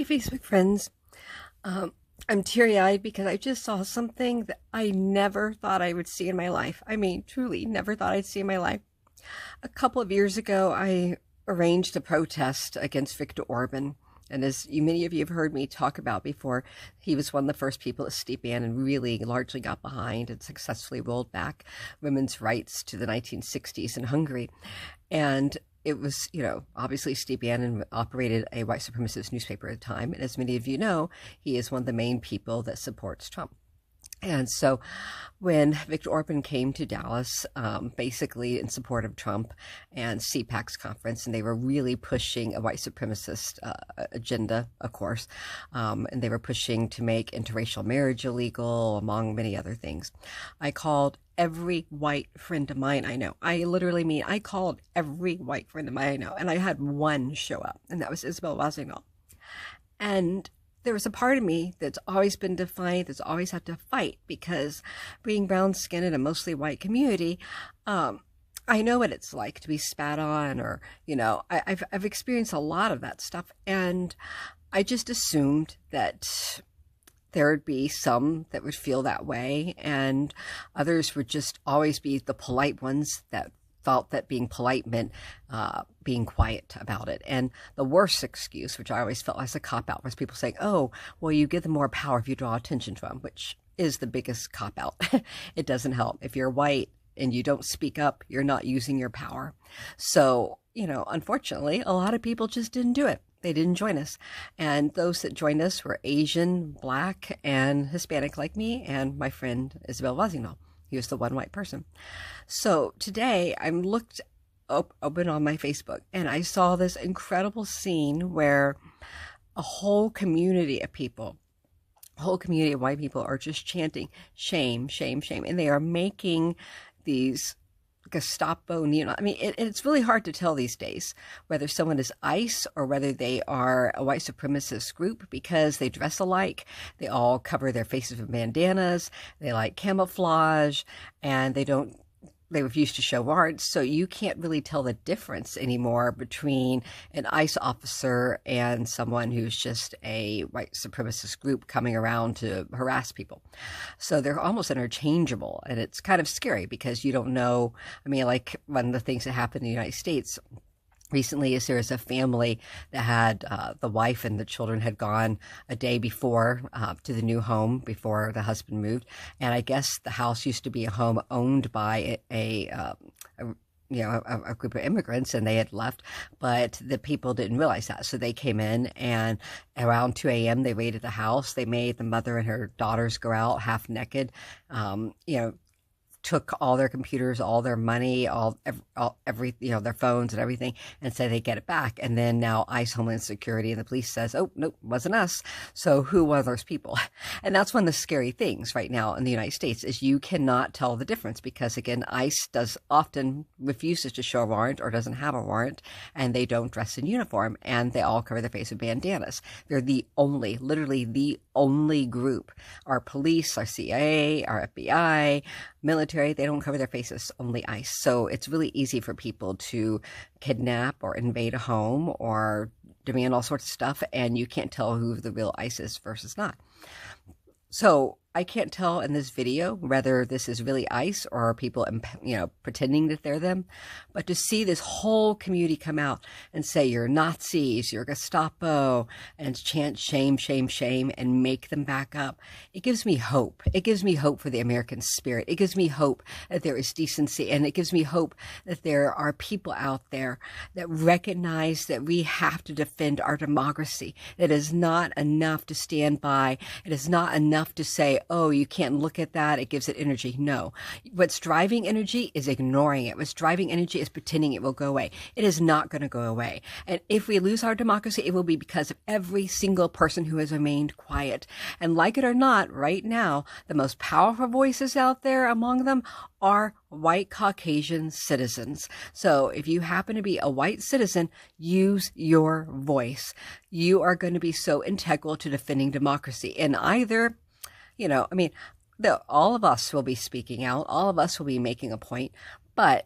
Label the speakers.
Speaker 1: Hey, Facebook friends. I'm teary-eyed because I just saw something that I never thought I would see in my life. I mean, truly never thought I'd see in my life. A couple of years ago, I arranged a protest against Viktor Orban. And as many of you have heard me talk about before, he was one of the first people that Steve Bannon really largely got behind and successfully rolled back women's rights to the 1960s in Hungary. And it was, obviously Steve Bannon operated a white supremacist newspaper at the time. And as many of you know, he is one of the main people that supports Trump. And so when Viktor Orban came to Dallas, basically in support of Trump and CPAC's conference, and they were really pushing a white supremacist agenda, of course, and they were pushing to make interracial marriage illegal, among many other things. I called every white friend of mine I know. I literally mean I called every white friend of mine I know, and I had one show up, and that was Isabel Wazinol. And there was a part of me that's always been defiant, that's always had to fight, because being brown-skinned in a mostly white community, I know what it's like to be spat on, or, I've experienced a lot of that stuff. And I just assumed that there would be some that would feel that way, and others would just always be the polite ones that felt that being polite meant being quiet about it. And the worst excuse, which I always felt as a cop-out, was people saying, oh, well, you give them more power if you draw attention to them, which is the biggest cop-out. It doesn't help. If you're white and you don't speak up, you're not using your power. So, unfortunately, a lot of people just didn't do it. They didn't join us. And those that joined us were Asian, Black, and Hispanic like me, and my friend Isabel Wazinol. He was the one white person. So today I'm looked open on my Facebook, and I saw this incredible scene where a whole community of people, a whole community of white people are just chanting shame, shame, shame. And they are making these Gestapo, it's really hard to tell these days whether someone is ICE or whether they are a white supremacist group, because they dress alike. They all cover their faces with bandanas. They like camouflage, and they refuse to show warrants. So you can't really tell the difference anymore between an ICE officer and someone who's just a white supremacist group coming around to harass people. So they're almost interchangeable, and it's kind of scary because you don't know. Like one of the things that happened in the United States recently is there was a family that had the wife and the children had gone a day before to the new home before the husband moved. And I guess the house used to be a home owned by a group of immigrants, and they had left, but the people didn't realize that. So they came in, and around 2 a.m. they raided the house. They made the mother and her daughters go out half naked, took all their computers, all their money, their phones and everything, and said they get it back. And then now ICE, Homeland Security, and the police says, oh, nope, wasn't us. So who were those people? And that's one of the scary things right now in the United States is you cannot tell the difference because, again, ICE often refuses to show a warrant or doesn't have a warrant, and they don't dress in uniform, and they all cover their face with bandanas. They're literally the only group. Our police, our CIA, our FBI, military, they don't cover their faces, only ICE. So it's really easy for people to kidnap or invade a home or demand all sorts of stuff, and you can't tell who the real ICE is versus not. So I can't tell in this video whether this is really ICE or people, pretending that they're them. But to see this whole community come out and say, you're Nazis, you're Gestapo, and chant shame, shame, shame, and make them back up, it gives me hope. It gives me hope for the American spirit. It gives me hope that there is decency, and it gives me hope that there are people out there that recognize that we have to defend our democracy. It is not enough to stand by. It is not enough to say, oh, you can't look at that, it gives it energy. No. What's driving energy is ignoring it. What's driving energy is pretending it will go away. It is not going to go away. And if we lose our democracy, it will be because of every single person who has remained quiet. And like it or not, right now, the most powerful voices out there among them are white Caucasian citizens. So if you happen to be a white citizen, use your voice. You are going to be so integral to defending democracy. And either all of us will be speaking out. All of us will be making a point. But